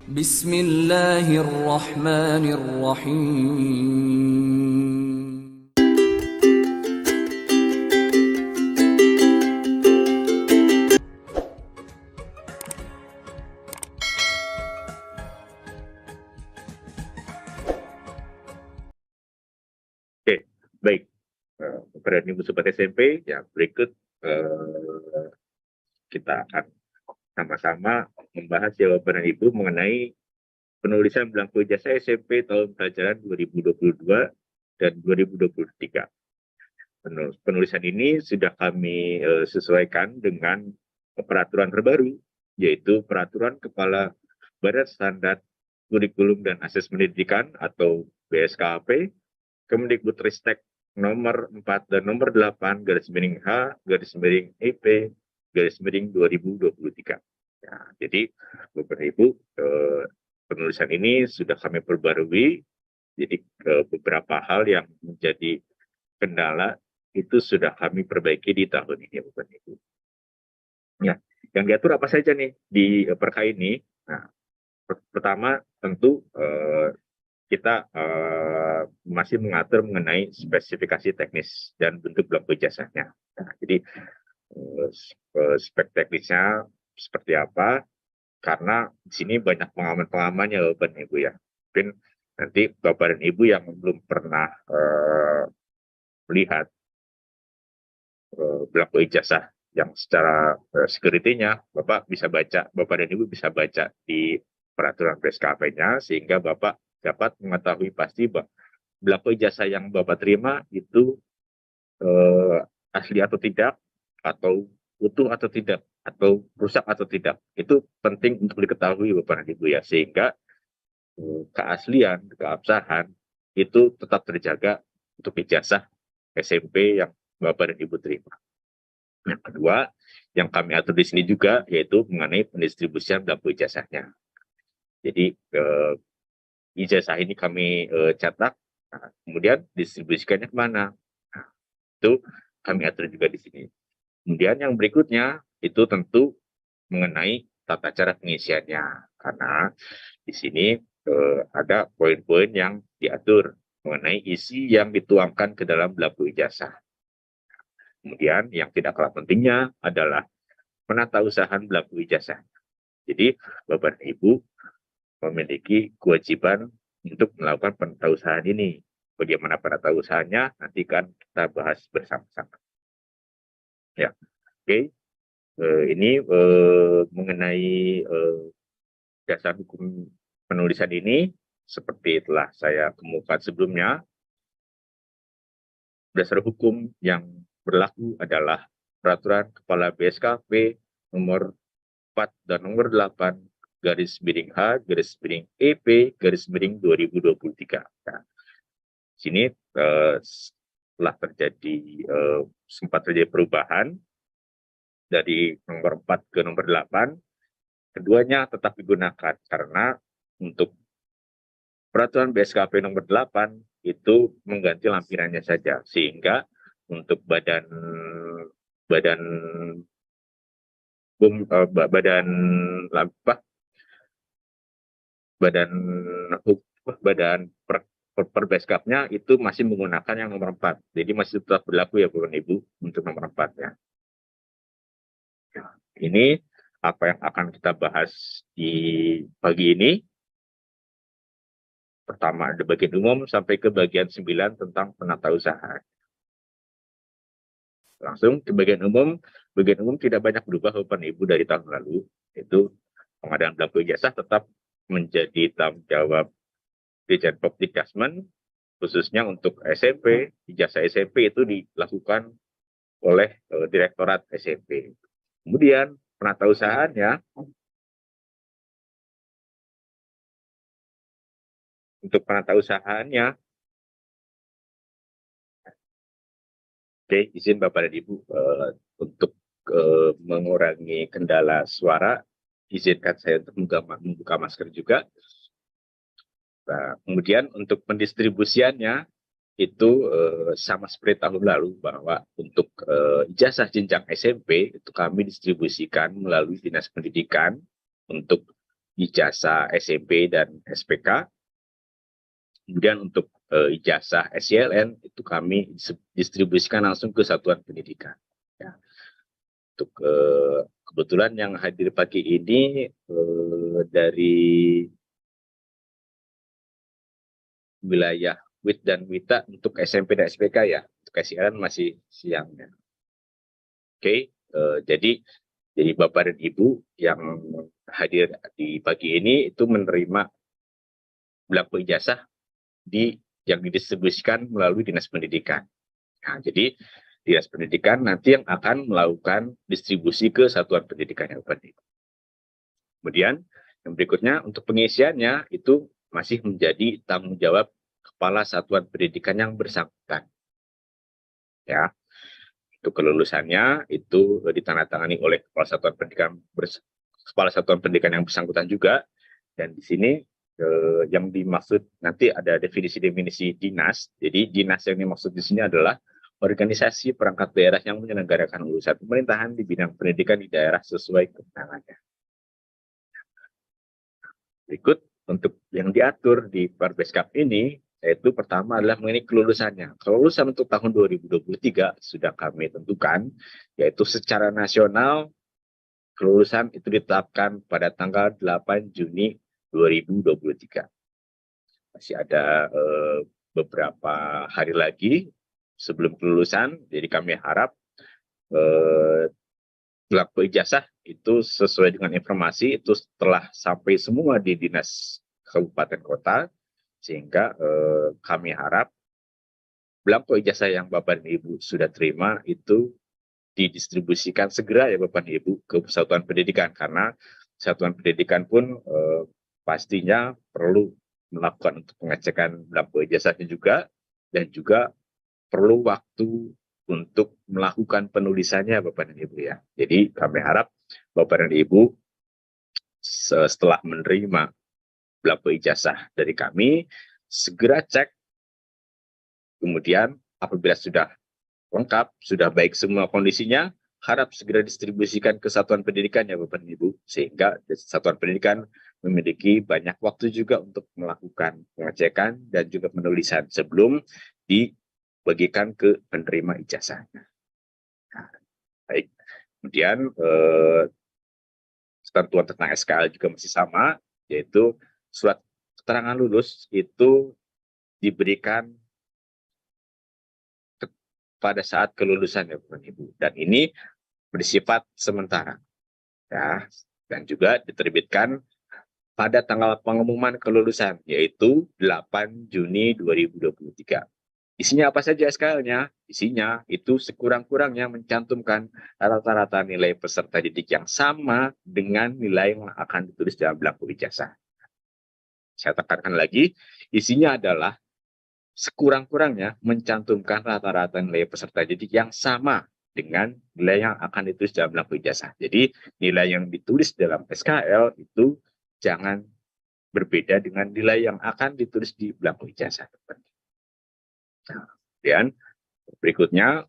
Bismillahirrahmanirrahim. Oke, baik. Pada Ibu Sobat SMP, ya berikut kita akan sama-sama membahas jawaban Ibu mengenai penulisan belangko ijazah SMP tahun pelajaran 2022 dan 2023. Penulisan ini sudah kami sesuaikan dengan peraturan terbaru, yaitu Peraturan Kepala Badan Standar Kurikulum dan Asesmen Pendidikan atau BSKP, Kemendikbudristek nomor 4 dan nomor 8 /H/EP /2023. Ya, jadi Bapak Ibu, penulisan ini sudah kami perbarui. Jadi beberapa hal yang menjadi kendala itu sudah kami perbaiki di tahun ini, Bapak Ibu. Ya, yang diatur apa saja nih di perka ini? Nah, pertama tentu kita masih mengatur mengenai spesifikasi teknis dan bentuk belangko ijazahnya. Nah, jadi spek teknisnya seperti apa? Karena di sini banyak pengalaman-pengalamannya Bapak dan Ibu ya. Mungkin nanti Bapak dan Ibu yang belum pernah melihat belangko ijazah yang secara security-nya, Bapak dan Ibu bisa baca di peraturan BSKP-nya, sehingga Bapak dapat mengetahui pasti bahwa belangko ijazah yang Bapak terima itu asli atau tidak, atau utuh atau tidak, atau rusak atau tidak. Itu penting untuk diketahui Bapak dan Ibu ya, sehingga keaslian, keabsahan itu tetap terjaga untuk ijazah SMP yang Bapak dan Ibu terima. Yang kedua, yang kami atur di sini juga yaitu mengenai pendistribusian belangko ijazahnya. Jadi ijazah ini kami cetak, nah, kemudian distribusikannya kemana? Nah, itu kami atur juga di sini. Kemudian yang berikutnya itu tentu mengenai tata cara pengisiannya, karena di sini ada poin-poin yang diatur mengenai isi yang dituangkan ke dalam belangko ijazah. Kemudian yang tidak kalah pentingnya adalah penatausahaan belangko ijazah. Jadi Bapak dan Ibu memiliki kewajiban untuk melakukan penatausahaan ini. Bagaimana penatausahaannya nanti kan kita bahas bersama-sama. Ya, oke. Ini mengenai dasar hukum penulisan ini, seperti telah saya kemukakan sebelumnya, dasar hukum yang berlaku adalah Peraturan Kepala BSKP nomor 4 dan nomor 8 /H/EP /2023. Nah, sini telah terjadi sempat terjadi perubahan dari nomor 4 ke nomor 8. Keduanya tetap digunakan karena untuk Peraturan BSKP nomor 8 itu mengganti lampirannya saja, sehingga untuk badan per Beskapnya itu masih menggunakan yang nomor 4. Jadi masih tetap berlaku ya Bapak Ibu untuk nomor 4-nya. Ini apa yang akan kita bahas di pagi ini. Pertama ada bagian umum sampai ke bagian 9 tentang penatausahaan. Langsung ke bagian umum. Bagian umum tidak banyak berubah Bapak Ibu dari tahun lalu. Itu pengadaan belangko ijazah tetap menjadi tanggung jawab Dirjen Pokdikdasmen, khususnya untuk SMP. Ijazah SMP itu dilakukan oleh Direktorat SMP. Kemudian penatausahaannya, untuk penatausahaannya, oke, izin Bapak dan Ibu untuk mengurangi kendala suara, izinkan saya untuk membuka masker juga. Nah, kemudian untuk pendistribusiannya itu sama seperti tahun lalu, bahwa untuk ijazah jenjang SMP itu kami distribusikan melalui Dinas Pendidikan untuk ijazah SMP dan SPK. Kemudian untuk ijazah SYLN itu kami distribusikan langsung ke satuan pendidikan. Ya. Untuk kebetulan yang hadir pagi ini dari wilayah WIT dan WITA untuk SMP dan SPK ya. Untuk SYLN masih siang ya. Oke, jadi Bapak dan Ibu yang hadir di pagi ini itu menerima belangko ijazah yang didistribusikan melalui Dinas Pendidikan. Nah, jadi Dinas Pendidikan nanti yang akan melakukan distribusi ke satuan pendidikan yang penting. Kemudian yang berikutnya untuk pengisiannya itu masih menjadi tanggung jawab Kepala Satuan Pendidikan yang bersangkutan. Ya, untuk kelulusannya itu ditandatangani oleh Kepala Satuan Pendidikan yang bersangkutan juga. Dan di sini yang dimaksud nanti ada definisi-definisi dinas. Jadi dinas yang dimaksud di sini adalah organisasi perangkat daerah yang menyelenggarakan urusan pemerintahan di bidang pendidikan di daerah sesuai kewenangannya. Berikut untuk yang diatur di Perbeskap ini, yaitu pertama adalah mengenai kelulusannya. Kelulusan untuk tahun 2023 sudah kami tentukan, yaitu secara nasional kelulusan itu ditetapkan pada tanggal 8 Juni 2023. Masih ada beberapa hari lagi sebelum kelulusan, jadi kami harap belangko ijazah itu sesuai dengan informasi itu setelah sampai semua di dinas kabupaten kota, sehingga kami harap belangko ijazah yang Bapak dan Ibu sudah terima itu didistribusikan segera ya Bapak dan Ibu ke satuan pendidikan, karena satuan pendidikan pun pastinya perlu melakukan untuk pengecekan belangko ijazahnya juga, dan juga perlu waktu untuk melakukan penulisannya Bapak dan Ibu ya. Jadi kami harap Bapak dan Ibu setelah menerima belangko ijazah dari kami segera cek, kemudian apabila sudah lengkap, sudah baik semua kondisinya, harap segera distribusikan ke satuan pendidikan ya Bapak dan Ibu, sehingga satuan pendidikan memiliki banyak waktu juga untuk melakukan pengecekan dan juga penulisan sebelum dibagikan ke penerima ijazahnya. Nah, baik. Kemudian ketentuan tentang SKL juga masih sama, yaitu surat keterangan lulus itu diberikan pada saat kelulusan ya Bapak Ibu, dan ini bersifat sementara ya, dan juga diterbitkan pada tanggal pengumuman kelulusan yaitu 8 Juni 2023. Isinya apa saja SKL-nya? Isinya itu sekurang-kurangnya mencantumkan rata-rata nilai peserta didik yang sama dengan nilai yang akan ditulis dalam belangko ijazah. Saya tekankan lagi, isinya adalah sekurang-kurangnya mencantumkan rata-rata nilai peserta didik yang sama dengan nilai yang akan ditulis dalam belangko ijazah. Jadi nilai yang ditulis dalam SKL itu jangan berbeda dengan nilai yang akan ditulis di belangko ijazah. Nah, kemudian berikutnya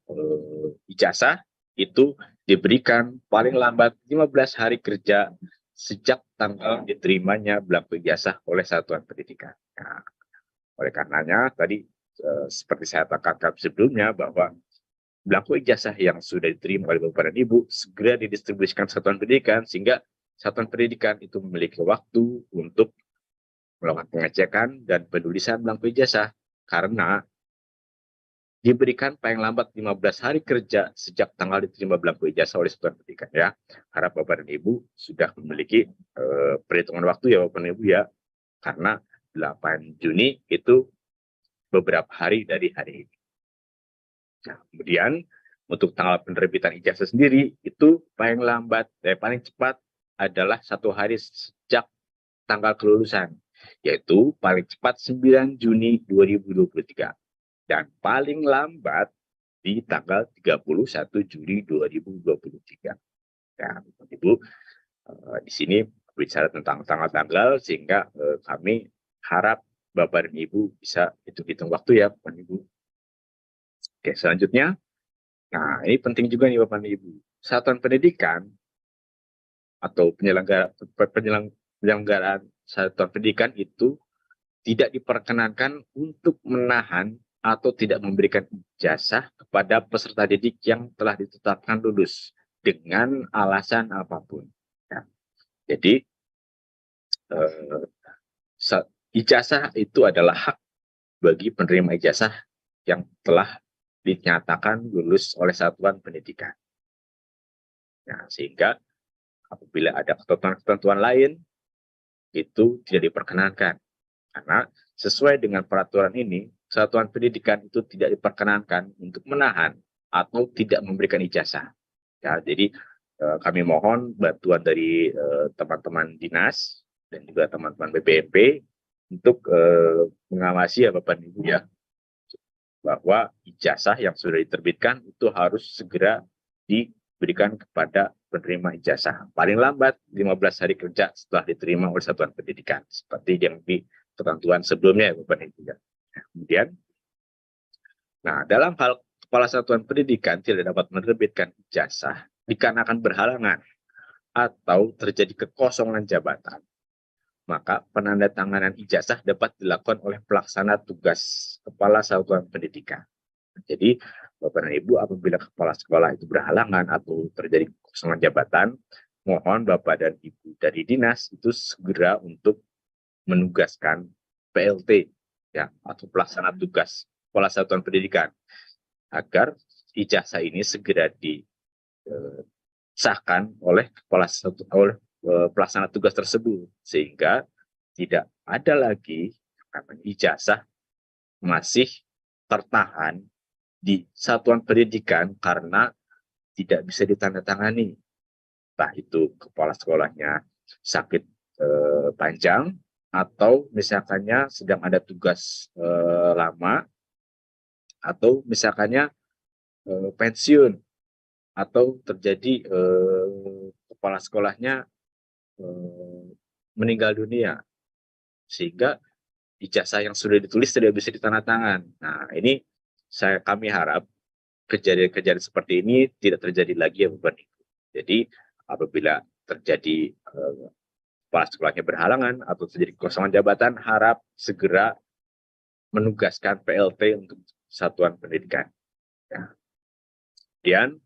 ijazah itu diberikan paling lambat 15 hari kerja sejak tanggal diterimanya belangko ijazah oleh satuan pendidikan. Nah, oleh karenanya tadi seperti saya katakan sebelumnya bahwa belangko ijazah yang sudah diterima oleh Bapak dan Ibu segera didistribusikan satuan pendidikan, sehingga satuan pendidikan itu memiliki waktu untuk melakukan pengecekan dan penulisan belangko ijazah, karena diberikan paling lambat 15 hari kerja sejak tanggal diterima belangko ijazah oleh satuan pendidikan ya. Harap Bapak dan Ibu sudah memiliki perhitungan waktu ya Bapak dan Ibu ya, karena 8 Juni itu beberapa hari dari hari ini. Nah, kemudian untuk tanggal penerbitan ijazah sendiri itu paling cepat adalah 1 hari sejak tanggal kelulusan, yaitu paling cepat 9 Juni 2023 dan paling lambat di tanggal 31 Juli 2023. Nah, Ibu, di sini bicara tentang tanggal-tanggal, sehingga kami harap Bapak dan Ibu bisa hitung-hitung waktu ya Bapak dan Ibu. Oke, selanjutnya, nah ini penting juga nih Bapak dan Ibu. Satuan pendidikan atau penyelenggaraan satuan pendidikan itu tidak diperkenankan untuk menahan atau tidak memberikan ijazah kepada peserta didik yang telah ditetapkan lulus dengan alasan apapun. Ya. Jadi ijazah itu adalah hak bagi penerima ijazah yang telah dinyatakan lulus oleh satuan pendidikan. Nah, sehingga apabila ada ketentuan-ketentuan lain, itu tidak diperkenankan. Karena sesuai dengan peraturan ini, satuan pendidikan itu tidak diperkenankan untuk menahan atau tidak memberikan ijazah. Ya, jadi kami mohon bantuan dari teman-teman dinas dan juga teman-teman BPMP untuk mengawasi ya Bapak Ibu ya, bahwa ijazah yang sudah diterbitkan itu harus segera diberikan kepada penerima ijazah. Paling lambat 15 hari kerja setelah diterima oleh satuan pendidikan. Seperti yang di ketentuan sebelumnya ya Bapak Ibu ya. Kemudian, nah dalam hal kepala satuan pendidikan tidak dapat menerbitkan ijazah dikarenakan berhalangan atau terjadi kekosongan jabatan, maka penandatanganan ijazah dapat dilakukan oleh pelaksana tugas kepala satuan pendidikan. Jadi, Bapak dan Ibu, apabila kepala sekolah itu berhalangan atau terjadi kekosongan jabatan, mohon Bapak dan Ibu dari dinas itu segera untuk menugaskan PLT ya atau pelaksana tugas kepala satuan pendidikan agar ijazah ini segera disahkan oleh pelaksana tugas tersebut, sehingga tidak ada lagi ijazah masih tertahan di satuan pendidikan karena tidak bisa ditandatangani. Entah itu kepala sekolahnya sakit panjang atau misalkannya sedang ada tugas lama atau misalkannya pensiun atau terjadi kepala sekolahnya meninggal dunia, sehingga ijazah yang sudah ditulis tidak bisa ditandatangan. Nah, ini kami harap kejadian-kejadian seperti ini tidak terjadi lagi ya Bapak Ibu. Jadi apabila terjadi kepala sekolahnya berhalangan atau terjadi kekosongan jabatan, harap segera menugaskan PLT untuk satuan pendidikan. Ya. Kemudian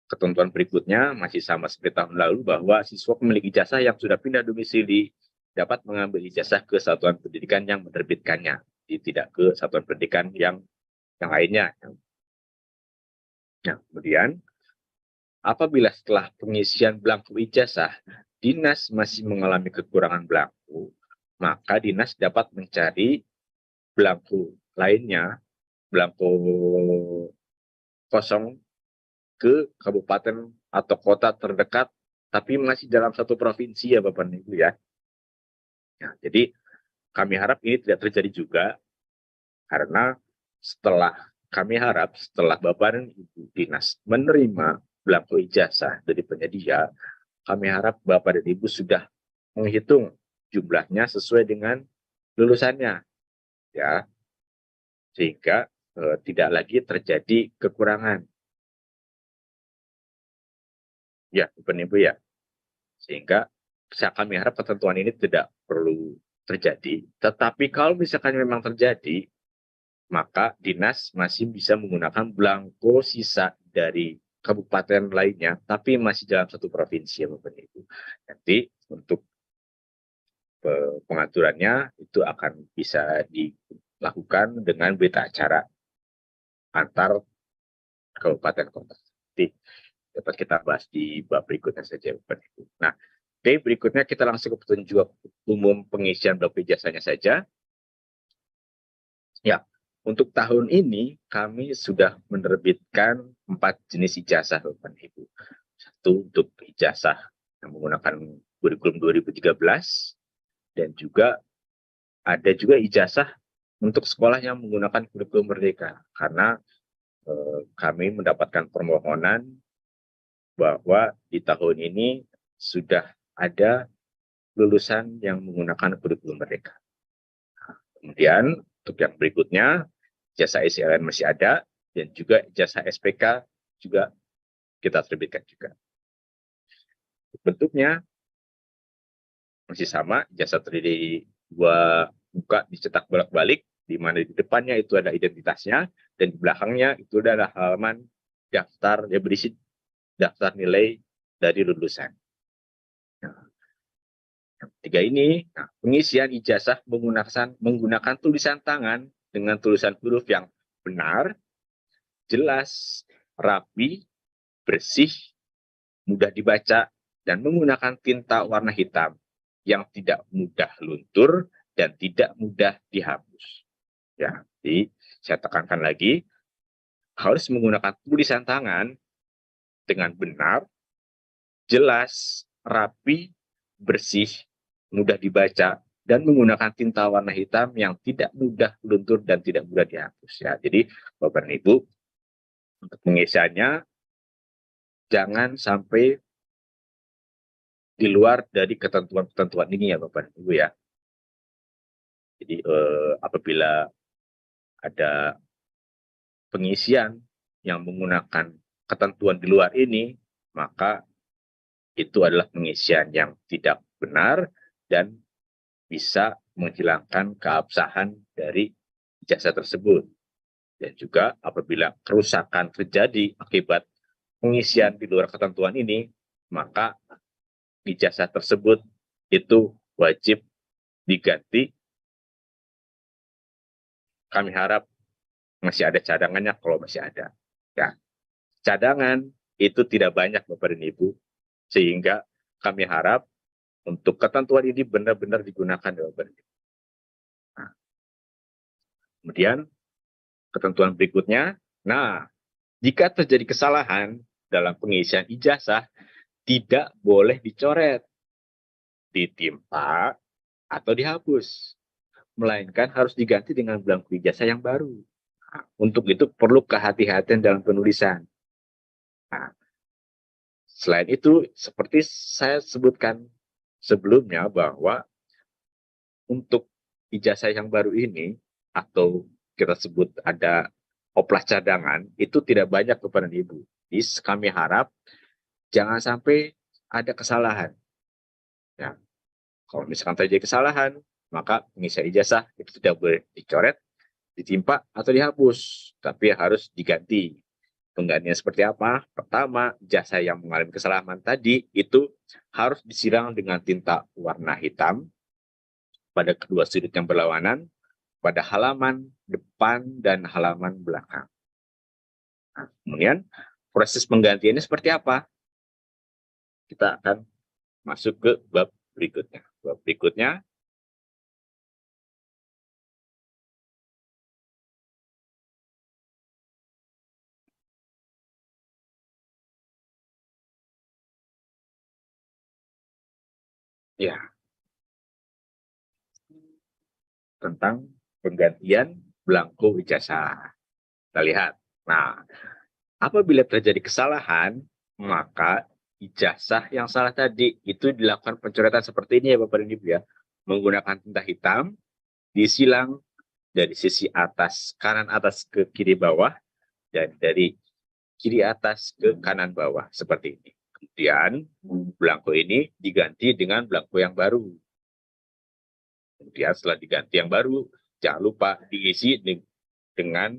ketentuan berikutnya masih sama seperti tahun lalu, bahwa siswa pemilik ijazah yang sudah pindah domisili dapat mengambil ijazah ke satuan pendidikan yang menerbitkannya, tidak ke satuan pendidikan yang lainnya. Nah, kemudian apabila setelah pengisian belangko ijazah dinas masih mengalami kekurangan belangko, maka dinas dapat mencari belangko lainnya, belangko kosong, ke kabupaten atau kota terdekat, tapi masih dalam satu provinsi ya Bapak Ibu ya. Nah, jadi kami harap ini tidak terjadi juga, karena kami harap setelah Bapak dan Ibu dinas menerima belangko ijazah dari penyedia, kami harap Bapak dan Ibu sudah menghitung jumlahnya sesuai dengan lulusannya, ya, sehingga tidak lagi terjadi kekurangan. Ya, Bapak Ibu ya. Sehingga kami harap ketentuan ini tidak perlu terjadi. Tetapi kalau misalkan memang terjadi, maka dinas masih bisa menggunakan belangko sisa dari kabupaten lainnya, tapi masih dalam satu provinsi ya Bapak Ibu. Nanti untuk pengaturannya itu akan bisa dilakukan dengan berita acara antar kabupaten kota. Nanti dapat kita bahas di bab berikutnya saja Bapak Ibu. Nah, oke, berikutnya kita langsung ke petunjuk umum pengisian belangko ijazahnya saja. Ya, untuk tahun ini kami sudah menerbitkan 4 jenis ijazah Bapak Ibu. Satu untuk ijazah yang menggunakan kurikulum 2013, dan juga ada juga ijazah untuk sekolah yang menggunakan kurikulum merdeka, karena kami mendapatkan permohonan bahwa di tahun ini sudah ada lulusan yang menggunakan kurikulum merdeka. Kemudian untuk yang berikutnya, ijazah SLN masih ada, dan juga ijazah SPK juga kita terbitkan juga. Bentuknya masih sama, ijazah terdiri dua muka dicetak bolak-balik, di mana di depannya itu ada identitasnya, dan di belakangnya itu adalah halaman daftar yang berisi daftar nilai dari lulusan. Nah, yang ketiga ini, pengisian ijazah menggunakan tulisan tangan dengan tulisan huruf yang benar, jelas, rapi, bersih, mudah dibaca, dan menggunakan tinta warna hitam yang tidak mudah luntur dan tidak mudah dihapus. Ya, jadi saya tekankan lagi, harus menggunakan tulisan tangan dengan benar, jelas, rapi, bersih, mudah dibaca, dan menggunakan tinta warna hitam yang tidak mudah luntur dan tidak mudah dihapus. Ya, jadi Bapak dan Ibu, untuk pengisiannya jangan sampai di luar dari ketentuan-ketentuan ini ya Bapak dan Ibu ya. Jadi apabila ada pengisian yang menggunakan ketentuan di luar ini, maka itu adalah pengisian yang tidak benar dan bisa menghilangkan keabsahan dari ijazah tersebut. Dan juga apabila kerusakan terjadi akibat pengisian di luar ketentuan ini, maka ijazah tersebut itu wajib diganti. Kami harap masih ada cadangannya kalau masih ada. Ya, cadangan itu tidak banyak Bapak dan Ibu, sehingga kami harap untuk ketentuan ini benar-benar digunakan Bapak dan Ibu. Nah, kemudian ketentuan berikutnya, jika terjadi kesalahan dalam pengisian ijazah, tidak boleh dicoret, ditimpa, atau dihapus, melainkan harus diganti dengan belangku ijazah yang baru. Nah, untuk itu perlu kehati-hatian dalam penulisan. Nah, selain itu, seperti saya sebutkan sebelumnya bahwa untuk ijazah yang baru ini, atau kita sebut ada oplah cadangan, itu tidak banyak kepada Ibu. Jadi kami harap jangan sampai ada kesalahan. Ya, kalau misalkan terjadi kesalahan, maka pengisian ijazah itu tidak boleh dicoret, ditimpa, atau dihapus, tapi harus diganti. Penggantian seperti apa? Pertama, ijazah yang mengalami kesalahan tadi itu harus disiram dengan tinta warna hitam pada kedua sudut yang berlawanan, pada halaman depan dan halaman belakang. Nah, kemudian proses penggantiannya seperti apa? Kita akan masuk ke bab berikutnya. Bab berikutnya ya tentang penggantian belangko ijazah. Kita lihat. Nah, apabila terjadi kesalahan, maka ijazah yang salah tadi itu dilakukan pencoretan seperti ini ya Bapak dan Ibu ya. Menggunakan tinta hitam, disilang dari sisi atas kanan atas ke kiri bawah, dan dari kiri atas ke kanan bawah seperti ini. Kemudian belangko ini diganti dengan belangko yang baru. Kemudian setelah diganti yang baru, jangan lupa diisi dengan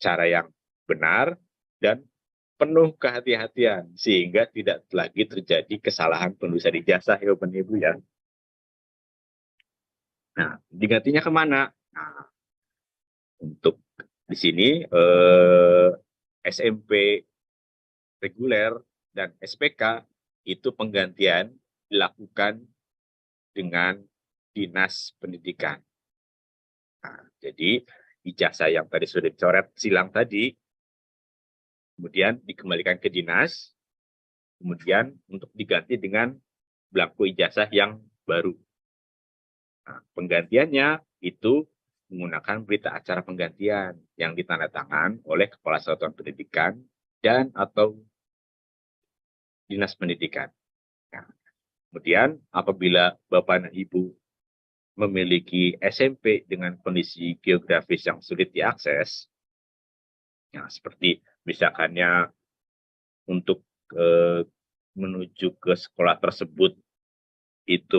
cara yang benar dan penuh kehati-hatian sehingga tidak lagi terjadi kesalahan penulisan ijazah ya Bapak Ibu ya. Nah, digantinya kemana? Nah, untuk di sini SMP reguler dan SPK itu penggantian dilakukan dengan Dinas Pendidikan. Nah, jadi ijazah yang tadi sudah dicoret silang tadi, kemudian dikembalikan ke dinas, kemudian untuk diganti dengan belangko ijazah yang baru. Nah, penggantiannya itu menggunakan berita acara penggantian yang ditandatangan oleh Kepala Satuan Pendidikan dan atau Dinas Pendidikan. Nah, kemudian apabila Bapak dan Ibu memiliki SMP dengan kondisi geografis yang sulit diakses, ya, seperti misalkannya untuk menuju ke sekolah tersebut itu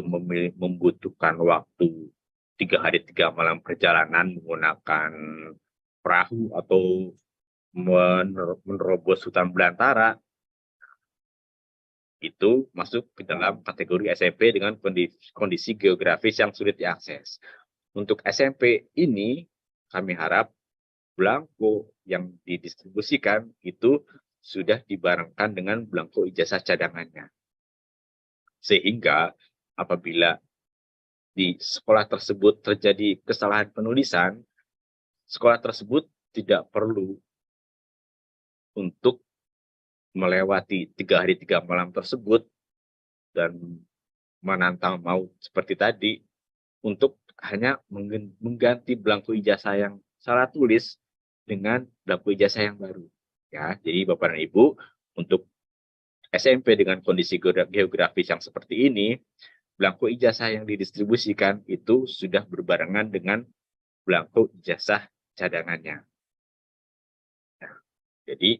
membutuhkan waktu 3 hari 3 malam perjalanan menggunakan perahu atau menerobos hutan belantara, itu masuk ke dalam kategori SMP dengan kondisi geografis yang sulit diakses. Untuk SMP ini, kami harap belangko yang didistribusikan itu sudah dibarengkan dengan belangko ijazah cadangannya. Sehingga apabila di sekolah tersebut terjadi kesalahan penulisan, sekolah tersebut tidak perlu untuk melewati 3 hari 3 malam tersebut dan menantang maut seperti tadi untuk hanya mengganti belangko ijazah yang salah tulis dengan belangko ijazah yang baru. Ya, jadi Bapak dan Ibu, untuk SMP dengan kondisi geografis yang seperti ini, belangko ijazah yang didistribusikan itu sudah berbarengan dengan belangko ijazah cadangannya. Nah, jadi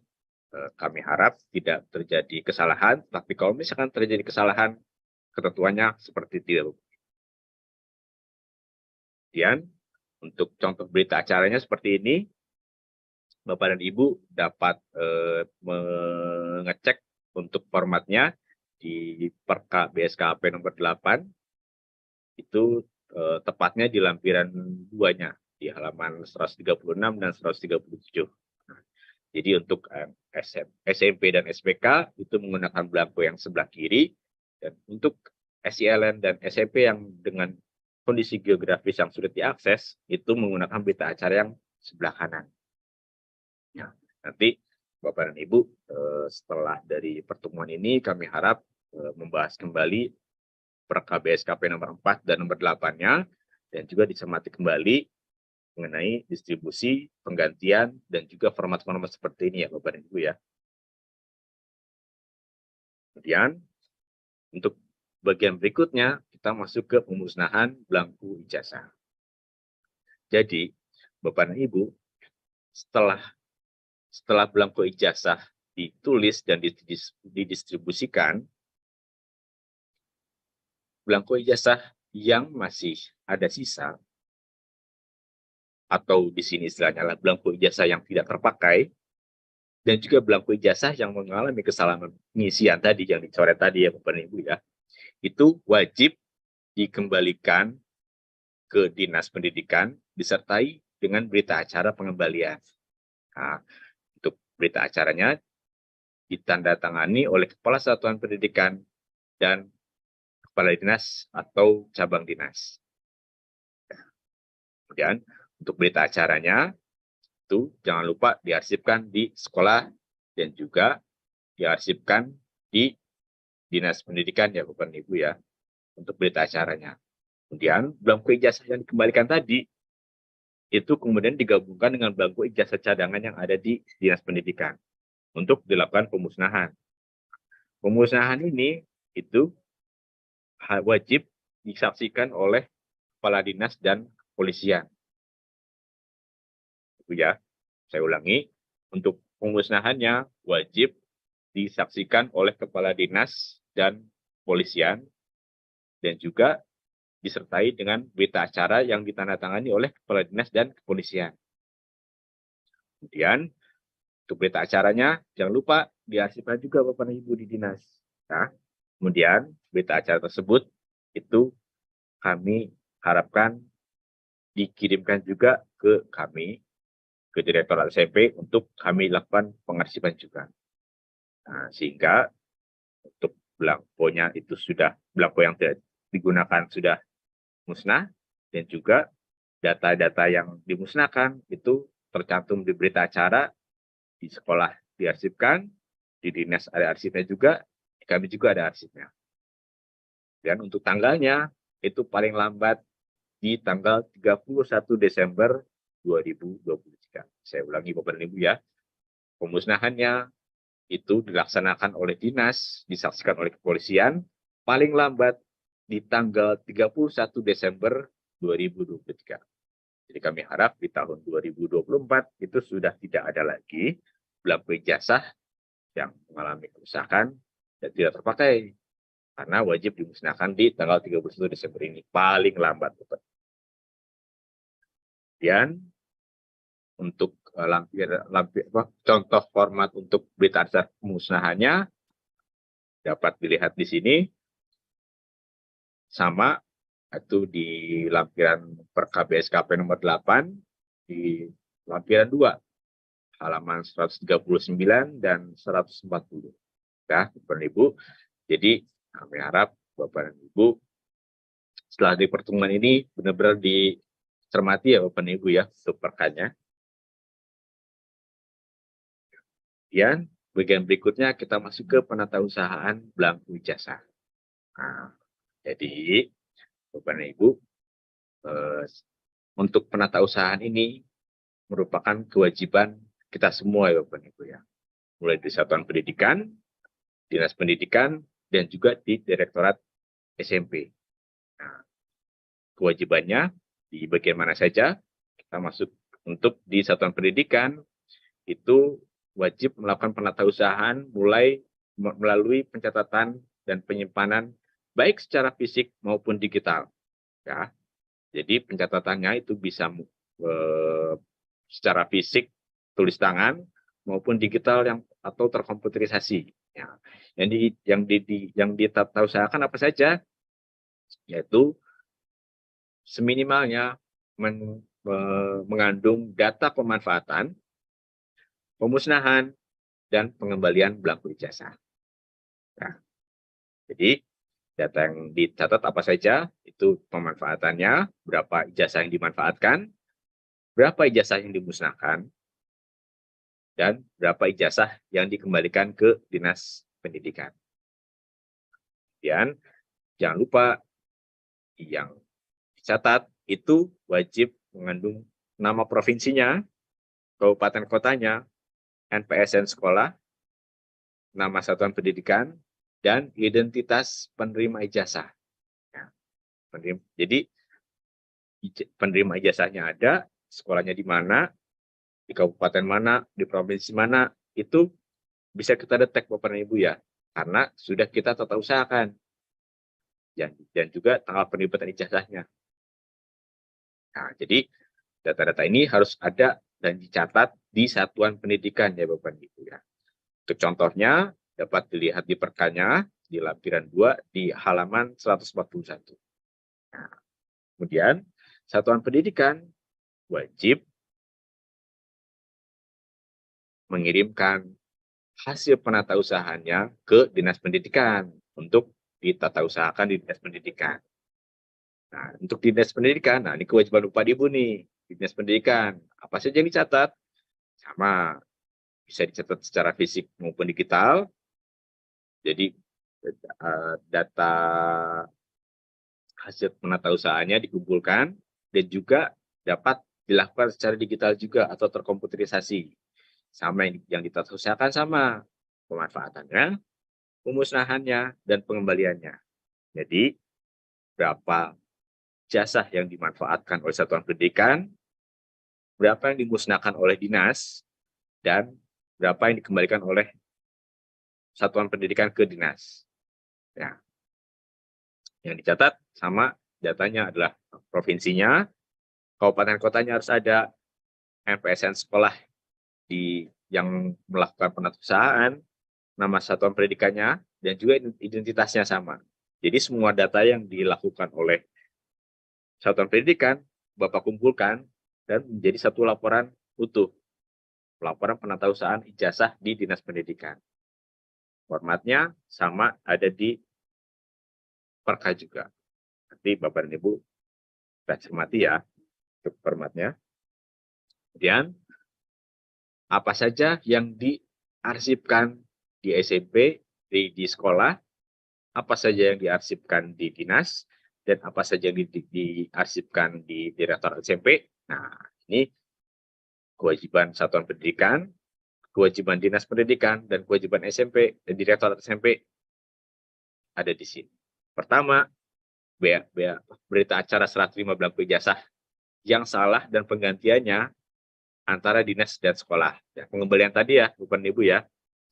kami harap tidak terjadi kesalahan, tapi kalau misalkan terjadi kesalahan, ketentuannya seperti itu. Kemudian, untuk contoh berita acaranya seperti ini, Bapak dan Ibu dapat mengecek untuk formatnya di Perka BSKP nomor 8, itu tepatnya di lampiran 2-nya, di halaman 136 dan 137. Jadi untuk SMP dan SPK itu menggunakan belangko yang sebelah kiri, dan untuk SILN dan SMP yang dengan kondisi geografis yang sulit diakses itu menggunakan berita acara yang sebelah kanan. Ya, nanti Bapak dan Ibu setelah dari pertemuan ini kami harap membahas kembali Perka BSKP nomor 4 dan nomor 8-nya, dan juga dicermati kembali mengenai distribusi, penggantian, dan juga format-format seperti ini ya Bapak dan Ibu ya. Kemudian, untuk bagian berikutnya, kita masuk ke pemusnahan belangko ijazah. Jadi, Bapak dan Ibu, setelah belangko ijazah ditulis dan didistribusikan, belangko ijazah yang masih ada sisa, atau di sini istilahnya adalah belangko ijazah yang tidak terpakai, dan juga belangko ijazah yang mengalami kesalahan pengisian tadi yang dicoret tadi ya Bapak dan Ibu ya, itu wajib dikembalikan ke Dinas Pendidikan disertai dengan berita acara pengembalian. Nah, untuk berita acaranya ditandatangani oleh Kepala Satuan Pendidikan dan Kepala Dinas atau Cabang Dinas. Kemudian untuk berita acaranya itu jangan lupa diarsipkan di sekolah dan juga diarsipkan di Dinas Pendidikan ya Bapak dan Ibu ya, untuk berita acaranya. Kemudian belangko ijazah yang dikembalikan tadi itu kemudian digabungkan dengan belangko ijazah cadangan yang ada di Dinas Pendidikan untuk dilakukan pemusnahan. Pemusnahan ini itu wajib disaksikan oleh kepala dinas dan kepolisian. Itu ya, saya ulangi, untuk pemusnahannya wajib disaksikan oleh kepala dinas dan kepolisian, dan juga disertai dengan berita acara yang ditandatangani oleh kepala dinas dan kepolisian. Kemudian untuk berita acaranya jangan lupa diarsipkan juga Bapak dan Ibu di dinas. Nah, kemudian berita acara tersebut itu kami harapkan dikirimkan juga ke kami, ke Direktorat SMP, untuk kami lakukan pengarsipan juga. Nah, sehingga untuk belangkonya itu sudah, belangko yang tidak digunakan sudah musnah, dan juga data-data yang dimusnahkan itu tercantum di berita acara, di sekolah diarsipkan, di dinas ada arsipnya juga, kami juga ada arsipnya. Dan untuk tanggalnya itu paling lambat di tanggal 31 Desember 2023. Saya ulangi Bapak dan Ibu ya, pemusnahannya itu dilaksanakan oleh dinas, disaksikan oleh kepolisian, paling lambat di tanggal 31 Desember 2023. Jadi kami harap di tahun 2024 itu sudah tidak ada lagi belangko ijazah yang mengalami kerusakan dan tidak terpakai. karena wajib dimusnahkan di tanggal 31 Desember ini paling lambat. Kemudian untuk contoh format untuk berita acara pemusnahannya dapat dilihat di sini, sama itu di lampiran per KBSKP nomor 8 di lampiran 2 halaman 139 dan 140. Ya, Bapak dan Ibu. Jadi kami harap Bapak dan Ibu setelah di pertemuan ini benar-benar dicermati ya Bapak dan Ibu ya untuk perkanya. Kemudian bagian berikutnya kita masuk ke penatausahaan belangku ijazah. Nah, jadi Bapak dan Ibu, untuk penatausahaan ini merupakan kewajiban kita semua ya Bapak dan Ibu ya. Mulai di satuan pendidikan, dinas pendidikan, dan juga di direktorat SMP. Nah, kewajibannya di bagian mana saja? Kita masuk untuk di satuan pendidikan, itu wajib melakukan penatausahaan mulai melalui pencatatan dan penyimpanan baik secara fisik maupun digital. Ya, jadi pencatatannya itu bisa secara fisik tulis tangan maupun digital atau terkomputerisasi. Ya, yang ditatausahakan apa saja? Yaitu seminimalnya mengandung data pemanfaatan, pemusnahan, dan pengembalian belangku ijazah. Nah, jadi data yang dicatat apa saja, itu pemanfaatannya, berapa ijazah yang dimanfaatkan, berapa ijazah yang dimusnahkan, dan berapa ijazah yang dikembalikan ke dinas pendidikan. Dan jangan lupa yang dicatat itu wajib mengandung nama provinsinya, kabupaten kotanya, NPSN sekolah, nama satuan pendidikan, dan identitas penerima ijazah. Ya, jadi penerima ijazahnya ada, sekolahnya di mana, di kabupaten mana, di provinsi mana, itu bisa kita detek Bapak dan Ibu ya, karena sudah kita tata usahakan. Dan juga tanggal penerbitan ijazahnya. Nah, jadi data-data ini harus ada dan dicatat di satuan pendidikan ya Bapak dan Ibu ya. Untuk contohnya dapat dilihat di perkanya di lampiran 2 di halaman 141. Nah, kemudian satuan pendidikan wajib mengirimkan hasil penatausahaannya ke dinas pendidikan untuk ditata usahakan di dinas pendidikan. Nah, untuk dinas pendidikan, nah ini kewajiban Bapak Ibu nih, dinas pendidikan. Apa saja yang dicatat? Sama, bisa dicatat secara fisik maupun digital. Jadi data hasil penatausahaannya dikumpulkan dan juga dapat dilakukan secara digital juga atau terkomputerisasi. Sama yang ditata usahakan sama pemanfaatannya, pemusnahannya, dan pengembaliannya. Jadi berapa jasa yang dimanfaatkan oleh satuan pendidikan, berapa yang dimusnahkan oleh dinas, dan berapa yang dikembalikan oleh satuan pendidikan ke dinas. Ya. Yang dicatat sama datanya adalah provinsinya, kabupaten kotanya harus ada, NPSN sekolah yang melakukan penatausahaan, nama satuan pendidikannya, dan juga identitasnya sama. Jadi semua data yang dilakukan oleh satuan pendidikan, Bapak kumpulkan dan menjadi satu laporan utuh. Laporan penatausahaan ijazah di dinas pendidikan. Formatnya sama ada di Perka juga. Nanti Bapak dan Ibu kita cermati ya untuk formatnya. Kemudian apa saja yang diarsipkan di SMP, di sekolah, apa saja yang diarsipkan di dinas, dan apa saja yang diarsipkan di direktorat SMP. Nah, ini kewajiban satuan pendidikan, kewajiban dinas pendidikan, dan kewajiban SMP dan direktorat SMP ada di sini. Pertama, berita acara serah terima belangku ijazah yang salah dan penggantiannya antara dinas dan sekolah. Ya, pengembalian tadi ya, Bapak dan Ibu ya,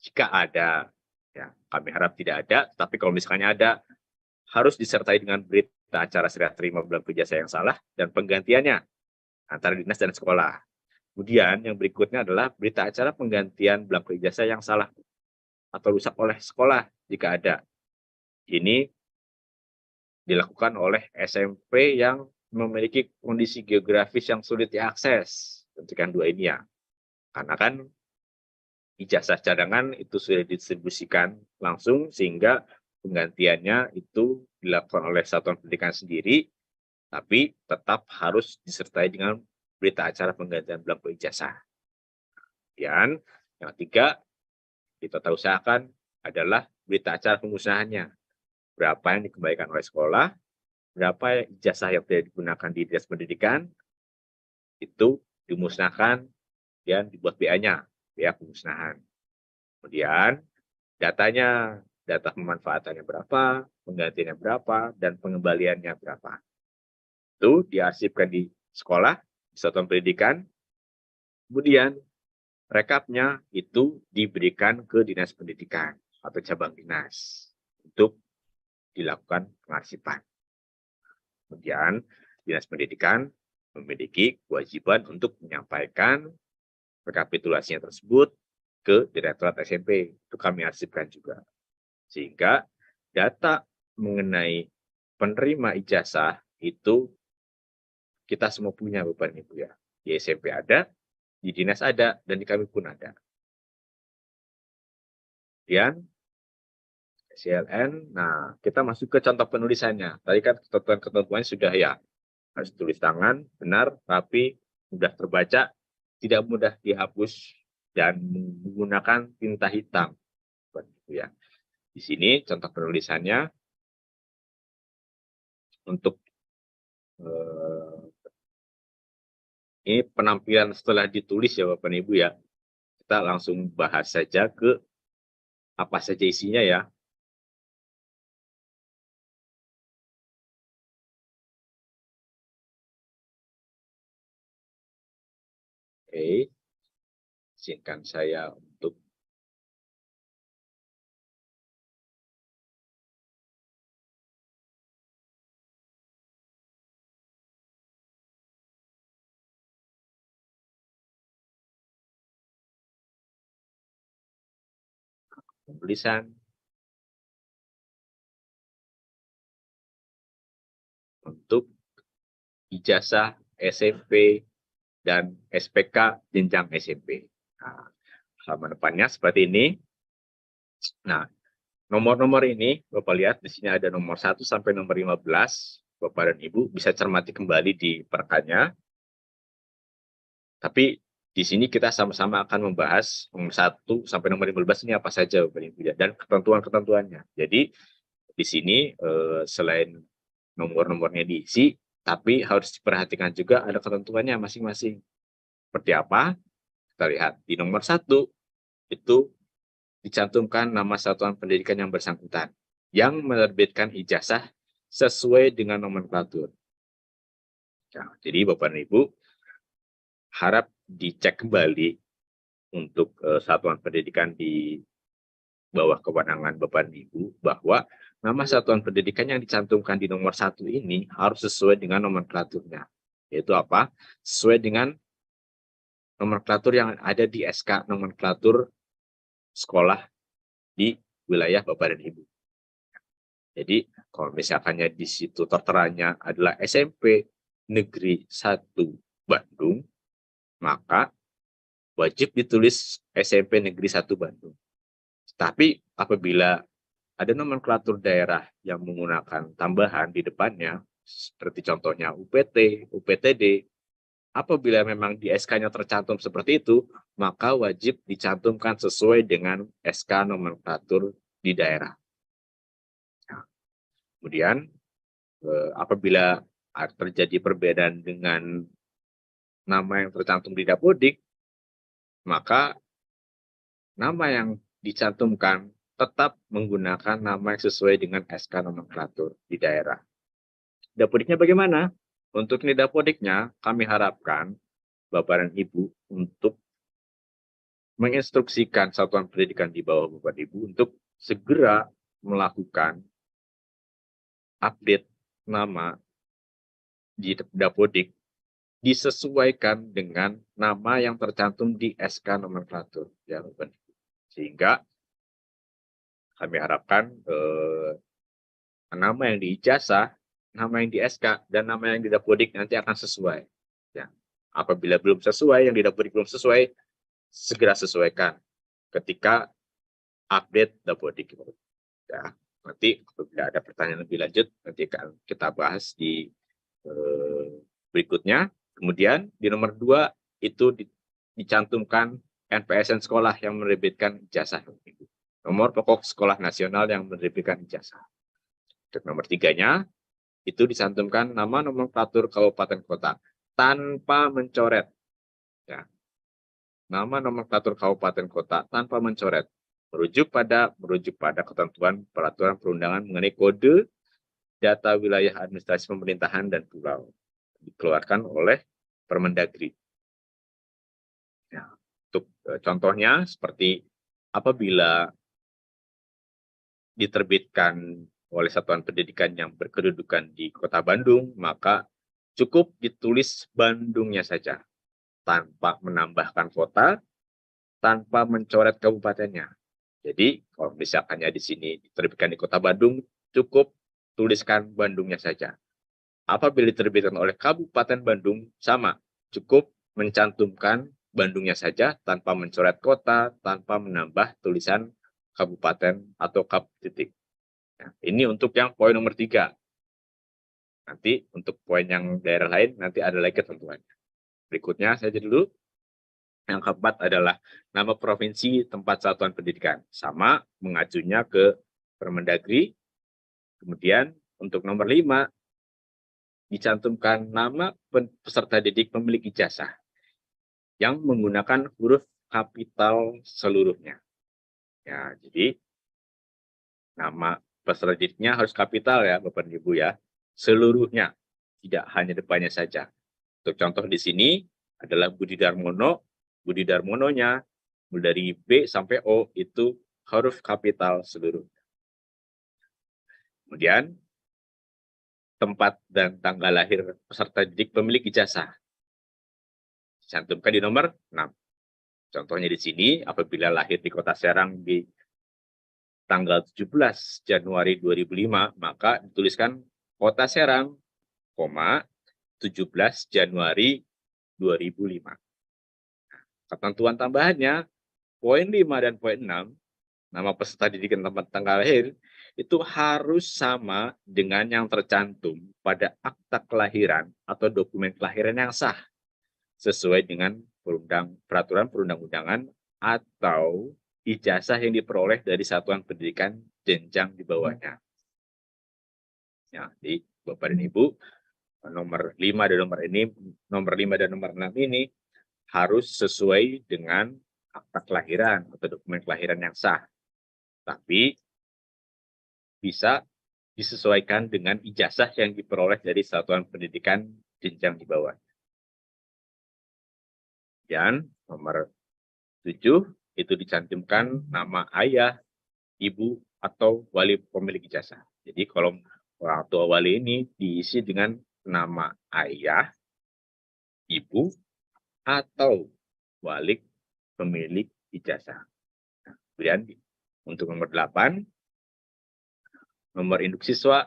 jika ada, ya kami harap tidak ada, tapi kalau misalnya ada, harus disertai dengan berita acara serah terima belangko ijazah yang salah dan penggantiannya antara dinas dan sekolah. Kemudian yang berikutnya adalah berita acara penggantian belangko ijazah yang salah atau rusak oleh sekolah jika ada. Ini dilakukan oleh SMP yang memiliki kondisi geografis yang sulit diakses. Tentukan dua ini ya. Karena kan ijazah cadangan itu sudah didistribusikan langsung sehingga penggantiannya itu dilakukan oleh satuan pendidikan sendiri, tapi tetap harus disertai dengan berita acara penggantian belangko ijazah. Dan yang ketiga, kita usahakan adalah berita acara pemusnahannya. Berapa yang dikembalikan oleh sekolah, berapa ijazah yang tidak digunakan di dinas pendidikan, itu dimusnahkan dan dibuat BA-nya, BA pemusnahan. Kemudian datanya, data pemanfaatannya berapa, penggantiannya berapa, dan pengembaliannya berapa. Itu diarsipkan di sekolah, di satuan pendidikan. Kemudian rekapnya itu diberikan ke dinas pendidikan atau cabang dinas untuk dilakukan pengarsipan. Kemudian dinas pendidikan memiliki kewajiban untuk menyampaikan rekapitulasinya tersebut ke Direktorat SMP. Itu kami arsipkan juga. Sehingga data mengenai penerima ijazah itu kita semua punya Bapak dan Ibu ya. Di SMP ada, di dinas ada, dan di kami pun ada. Kemudian CLN, nah kita masuk ke contoh penulisannya. Tadi kan ketentuannya sudah ya, harus tulis tangan, benar, rapi, mudah terbaca, tidak mudah dihapus, dan menggunakan tinta hitam. Ya. Di sini contoh penulisannya untuk ini penampilan setelah ditulis ya Bapak dan Ibu ya. Kita langsung bahas saja ke apa saja isinya ya. Oke, izinkan saya untuk penulisan untuk ijazah SMP dan SPK jenjang SMP. Nah, halaman depannya seperti ini. Nah, nomor-nomor ini Bapak lihat di sini ada nomor 1 sampai nomor 15. Bapak dan Ibu bisa cermati kembali di perkannya. Tapi di sini kita sama-sama akan membahas nomor 1 sampai nomor 15 ini apa saja Bapak Ibu ya, dan ketentuan-ketentuannya. Jadi di sini selain nomor-nomornya diisi, tapi harus diperhatikan juga ada ketentuannya masing-masing. Seperti apa? Kita lihat di nomor 1 itu dicantumkan nama satuan pendidikan yang bersangkutan yang menerbitkan ijazah sesuai dengan nomenklatur. Nah, jadi Bapak dan Ibu harap dicek kembali untuk satuan pendidikan di bawah kewenangan Bapak dan Ibu bahwa nama satuan pendidikan yang dicantumkan di nomor 1 ini harus sesuai dengan nomenklaturnya. Yaitu apa? Sesuai dengan nomenklatur yang ada di SK nomenklatur sekolah di wilayah Bapak dan Ibu. Jadi kalau misalkannya di situ terteranya adalah SMP Negeri 1 Bandung, maka wajib ditulis SMP Negeri 1 Bandung. Tapi apabila ada nomenklatur daerah yang menggunakan tambahan di depannya, seperti contohnya UPT, UPTD, apabila memang di SK-nya tercantum seperti itu, maka wajib dicantumkan sesuai dengan SK nomenklatur di daerah. Nah, kemudian apabila terjadi perbedaan dengan nama yang tercantum di Dapodik, maka nama yang dicantumkan tetap menggunakan nama yang sesuai dengan SK nomenklatur di daerah. Dapodiknya bagaimana? Untuk ini Dapodiknya, kami harapkan Bapak dan Ibu untuk menginstruksikan satuan pendidikan di bawah Bapak dan Ibu untuk segera melakukan update nama di Dapodik disesuaikan dengan nama yang tercantum di SK nomenklatur, ya, Bapak. Sehingga kami harapkan nama yang di ijazah, nama yang di SK, dan nama yang di Dapodik nanti akan sesuai. Ya. Apabila belum sesuai, yang di Dapodik belum sesuai, segera sesuaikan ketika update Dapodik. Ya. Nanti apabila ada pertanyaan lebih lanjut, nanti akan kita bahas di berikutnya. Kemudian di nomor 2 itu dicantumkan NPSN sekolah yang menerbitkan ijazah. Nomor pokok sekolah nasional yang menerbitkan ijazah. Untuk nomor 3-nya itu dicantumkan nama nomenklatur kabupaten kota tanpa mencoret. Ya. Nama nomenklatur kabupaten kota tanpa mencoret. Merujuk pada ketentuan peraturan perundangan mengenai kode data wilayah administrasi pemerintahan dan pulau dikeluarkan oleh Permendagri. Ya, untuk contohnya seperti apabila diterbitkan oleh satuan pendidikan yang berkedudukan di Kota Bandung, maka cukup ditulis Bandungnya saja, tanpa menambahkan kota, tanpa mencoret kabupatennya. Jadi, kalau misalkannya di sini diterbitkan di Kota Bandung, cukup tuliskan Bandungnya saja. Apabila diterbitkan oleh Kabupaten Bandung, sama, cukup mencantumkan Bandungnya saja tanpa mencoret kota, tanpa menambah tulisan kabupaten atau kap titik. Nah, ini untuk yang poin nomor 3. Nanti untuk poin yang daerah lain, nanti ada lagi ketentuannya. Berikutnya saja dulu. Yang keempat adalah nama provinsi tempat satuan pendidikan. Sama, mengacunya ke Permendagri. Kemudian untuk nomor 5, dicantumkan nama peserta didik pemilik ijazah yang menggunakan huruf kapital seluruhnya. Ya, jadi nama peserta didiknya harus kapital ya, Bapak dan Ibu ya. Seluruhnya, tidak hanya depannya saja. Untuk contoh di sini adalah Budi Darmono. Budi Darmononya dari B sampai O itu huruf kapital seluruh. Kemudian tempat dan tanggal lahir peserta didik pemilik ijazah dicantumkan di nomor 6. Contohnya di sini, apabila lahir di Kota Serang di tanggal 17 Januari 2005, maka dituliskan Kota Serang, 17 Januari 2005. Ketentuan tambahannya, poin 5 dan poin 6, nama peserta didik dan tempat tanggal lahir, itu harus sama dengan yang tercantum pada akta kelahiran atau dokumen kelahiran yang sah, sesuai dengan peraturan perundang-undangan atau ijazah yang diperoleh dari satuan pendidikan jenjang di bawahnya. Ya, jadi Bapak dan Ibu, nomor 5 dan nomor 6 ini harus sesuai dengan akta kelahiran atau dokumen kelahiran yang sah. Tapi bisa disesuaikan dengan ijazah yang diperoleh dari satuan pendidikan jenjang di bawah. Dan nomor 7 itu dicantumkan nama ayah, ibu, atau wali pemilik ijazah. Jadi kalau orang tua wali ini diisi dengan nama ayah, ibu, atau wali pemilik ijazah. Kemudian untuk nomor 8, nomor induk siswa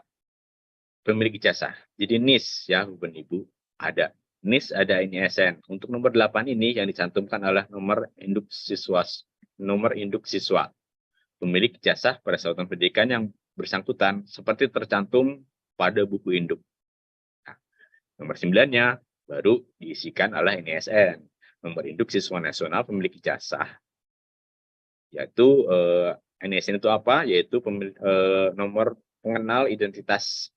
pemilik ijazah. Jadi NIS ya, Bapak Ibu, ada NIS, ada NISN. Untuk nomor 8 ini yang dicantumkan adalah nomor induk siswa pemilik ijazah pada satuan pendidikan yang bersangkutan seperti tercantum pada buku induk. Nah, nomor 9-nya baru diisikan oleh NISN, nomor induk siswa nasional pemilik ijazah. Yaitu NISN itu apa? Yaitu nomor pengenal identitas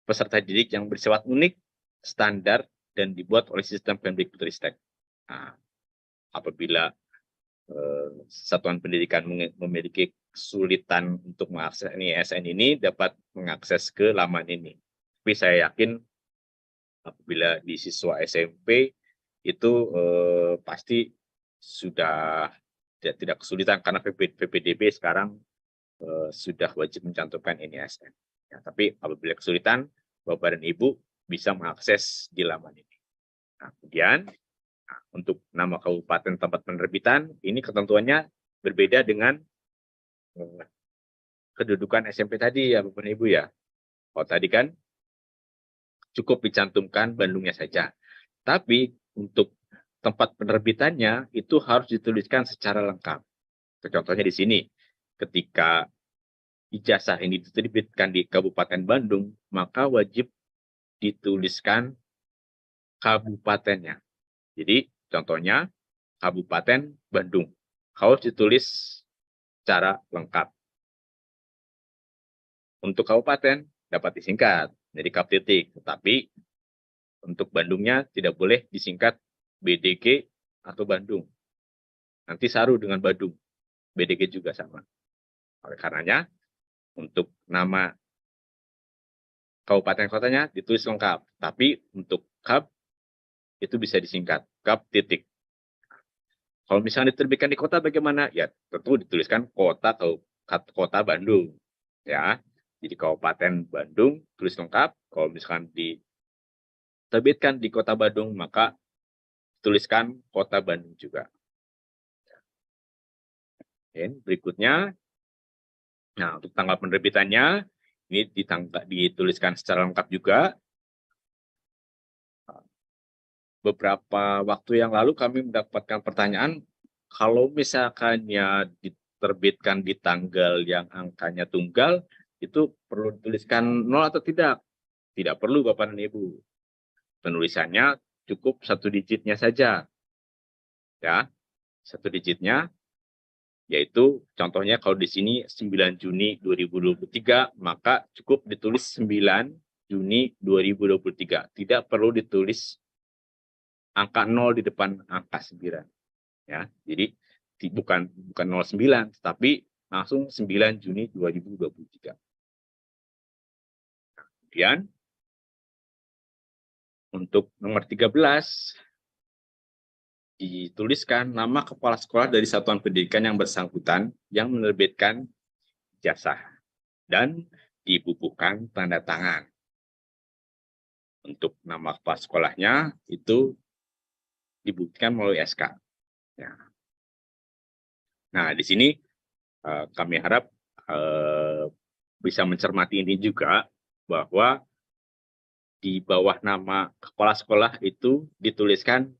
peserta didik yang bersifat unik, standar, dan dibuat oleh sistem Kemdikbudristek. Nah, apabila satuan pendidikan memiliki kesulitan untuk mengakses NISN ini, dapat mengakses ke laman ini. Tapi saya yakin apabila di siswa SMP itu pasti sudah tidak kesulitan karena PPDB sekarang sudah wajib mencantumkan NISN. Ya, tapi apabila kesulitan, Bapak dan Ibu bisa mengakses di laman ini. Nah, kemudian untuk nama kabupaten tempat penerbitan, ini ketentuannya berbeda dengan kedudukan SMP tadi ya Bapak dan Ibu ya. Kalau tadi kan cukup dicantumkan Bandungnya saja. Tapi untuk tempat penerbitannya itu harus dituliskan secara lengkap. Contohnya di sini, ketika ijazah ini diterbitkan di Kabupaten Bandung, maka wajib dituliskan kabupatennya. Jadi contohnya Kabupaten Bandung harus ditulis secara lengkap. Untuk kabupaten dapat disingkat jadi kap titik, tetapi untuk Bandungnya tidak boleh disingkat BDG atau Bandung. Nanti saru dengan Bandung. BDG juga sama. Oleh karenanya, untuk nama kabupaten kotanya ditulis lengkap. Tapi untuk kap itu bisa disingkat kap titik. Kalau misalnya diterbitkan di kota bagaimana? Ya tentu dituliskan kota Bandung. Ya, jadi Kabupaten Bandung tulis lengkap. Kalau misalkan diterbitkan di Kota Bandung, maka tuliskan Kota Bandung juga. Berikutnya, nah untuk tanggal penerbitannya ini dituliskan secara lengkap juga. Beberapa waktu yang lalu kami mendapatkan pertanyaan, kalau misalkannya diterbitkan di tanggal yang angkanya tunggal, itu perlu dituliskan 0 atau tidak? Tidak perlu Bapak dan Ibu. Penulisannya cukup 1 digitnya saja. Ya, 1 digitnya, yaitu contohnya kalau di sini 9 Juni 2023, maka cukup ditulis 9 Juni 2023. Tidak perlu ditulis angka 0 di depan angka 9. Ya, jadi bukan 09, tetapi langsung 9 Juni 2023. Kemudian untuk nomor 13 dituliskan nama kepala sekolah dari satuan pendidikan yang bersangkutan yang menerbitkan ijazah dan dibubuhkan tanda tangan. Untuk nama kepala sekolahnya itu dibuktikan melalui SK. Ya. Nah, di sini kami harap bisa mencermati ini juga, bahwa di bawah nama kepala sekolah itu dituliskan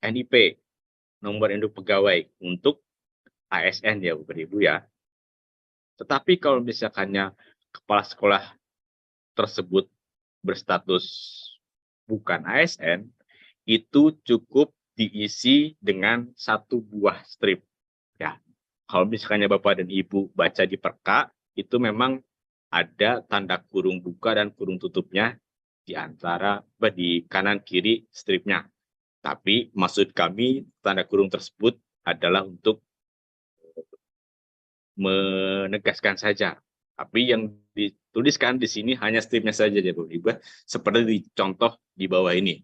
NIP, nomor induk pegawai, untuk ASN ya Bapak Ibu ya. Tetapi kalau misalkannya kepala sekolah tersebut berstatus bukan ASN, itu cukup diisi dengan 1 buah strip. Ya, kalau misalnya Bapak dan Ibu baca di perka, itu memang ada tanda kurung buka dan kurung tutupnya di antara di kanan kiri stripnya. Tapi maksud kami tanda kurung tersebut adalah untuk menegaskan saja. Tapi yang dituliskan di sini hanya stripnya saja ya Bapak Ibu, seperti di contoh di bawah ini.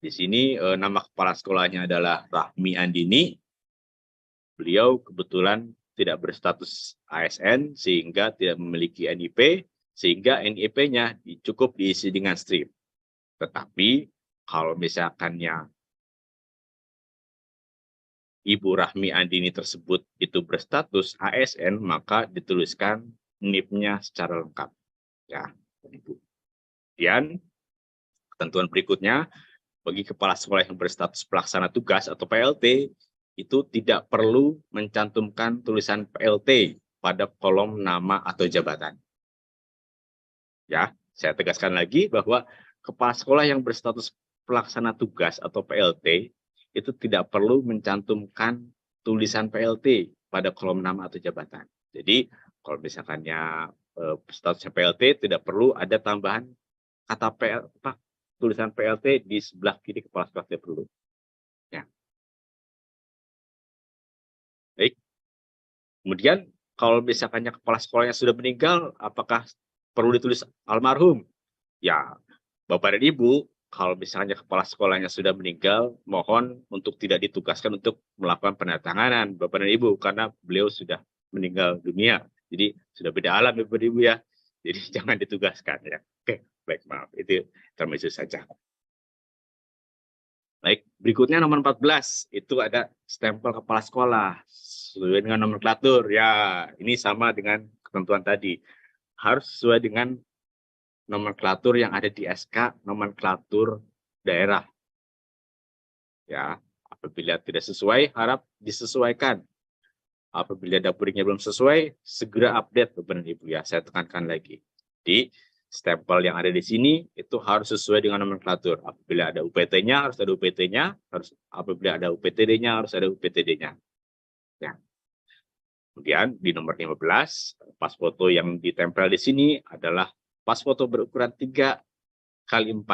Di sini nama kepala sekolahnya adalah Rahmi Andini. Beliau kebetulan tidak berstatus ASN sehingga tidak memiliki NIP, sehingga NIP-nya cukup diisi dengan strip. Tetapi kalau misalkannya Ibu Rahmi Andini tersebut itu berstatus ASN, maka dituliskan NIP-nya secara lengkap. Ya, Ibu. Kemudian ketentuan berikutnya, bagi kepala sekolah yang berstatus pelaksana tugas atau PLT, itu tidak perlu mencantumkan tulisan PLT pada kolom nama atau jabatan. Ya, saya tegaskan lagi bahwa kepala sekolah yang berstatus pelaksana tugas atau PLT itu tidak perlu mencantumkan tulisan PLT pada kolom nama atau jabatan. Jadi kalau misalkannya statusnya PLT, tidak perlu ada tambahan kata tulisan PLT di sebelah kiri kepala sekolah, tidak perlu. Ya. Baik. Kemudian kalau misalkannya kepala sekolahnya sudah meninggal, apakah perlu ditulis almarhum? Ya, Bapak dan Ibu, kalau misalnya kepala sekolahnya sudah meninggal, mohon untuk tidak ditugaskan untuk melakukan penandatanganan Bapak dan Ibu, karena beliau sudah meninggal dunia. Jadi sudah beda alam ya Bapak Ibu ya. Jadi jangan ditugaskan ya. Oke, baik, maaf. Itu termasuk saja. Baik, berikutnya nomor 14 itu ada stempel kepala sekolah sesuai dengan nomenklatur. Ya, ini sama dengan ketentuan tadi. Harus sesuai dengan nomenklatur yang ada di SK nomenklatur daerah. Ya, apabila tidak sesuai, harap disesuaikan. Apabila dapurnya belum sesuai, segera update Bapak dan Ibu ya. Saya tekankan lagi. Di stempel yang ada di sini itu harus sesuai dengan nomenklatur. Apabila ada UPT-nya harus ada UPT-nya, apabila ada UPTD-nya harus ada UPTD-nya. Ya. Kemudian di nomor 15, pas foto yang ditempel di sini adalah pas foto berukuran 3 kali 4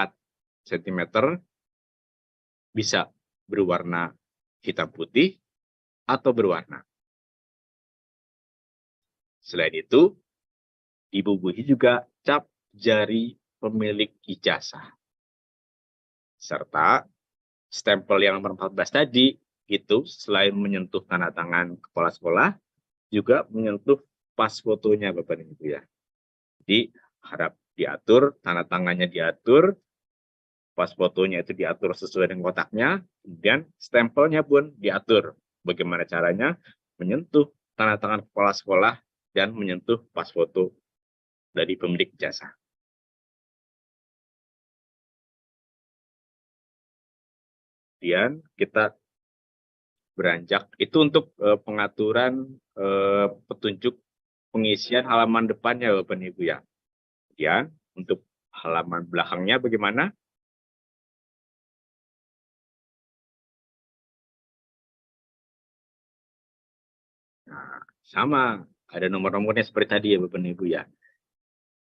cm, bisa berwarna hitam putih atau berwarna. Selain itu, dibubuhi juga cap jari pemilik ijazah. Serta stempel yang nomor 14 tadi, itu selain menyentuh tanda tangan kepala sekolah, juga menyentuh pas fotonya Bapak dan Ibu ya. Jadi harap diatur, tanda tangannya diatur, pas fotonya itu diatur sesuai dengan kotaknya, kemudian stempelnya pun diatur. Bagaimana caranya? Menyentuh tanda tangan kepala sekolah dan menyentuh pas foto dari pemilik jasa. Kemudian kita beranjak itu untuk pengaturan petunjuk pengisian halaman depannya Bapak Ibu ya. Kemudian untuk halaman belakangnya bagaimana? Nah, sama, ada nomor-nomornya seperti tadi ya Bapak Ibu ya.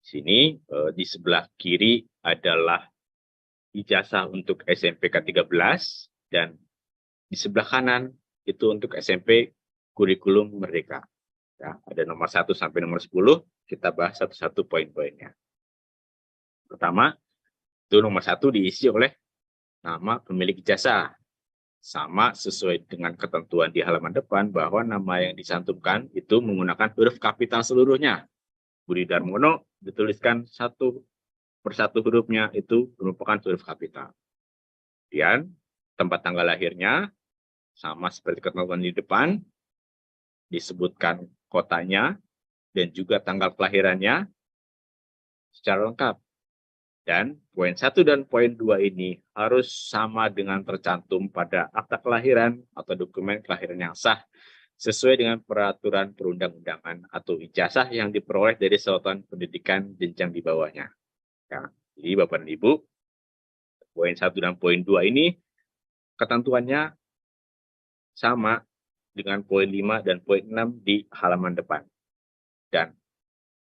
Di sini di sebelah kiri adalah ijazah untuk SMP K13 dan di sebelah kanan itu untuk SMP kurikulum merdeka. Ya, ada nomor 1 sampai nomor 10, kita bahas satu-satu poin-poinnya. Pertama, itu nomor 1 diisi oleh nama pemilik ijazah. Sama sesuai dengan ketentuan di halaman depan bahwa nama yang dicantumkan itu menggunakan huruf kapital seluruhnya. Budi Darmono dituliskan satu persatu hurufnya itu merupakan huruf kapital. Kemudian tempat tanggal lahirnya sama seperti ketentuan di depan, disebutkan kotanya dan juga tanggal kelahirannya secara lengkap. Dan poin 1 dan poin 2 ini harus sama dengan tercantum pada akta kelahiran atau dokumen kelahiran yang sah sesuai dengan peraturan perundang-undangan atau ijazah yang diperoleh dari satuan pendidikan jenjang di bawahnya. Ya, jadi Bapak dan Ibu, poin 1 dan poin 2 ini ketentuannya sama dengan poin 5 dan poin 6 di halaman depan. Dan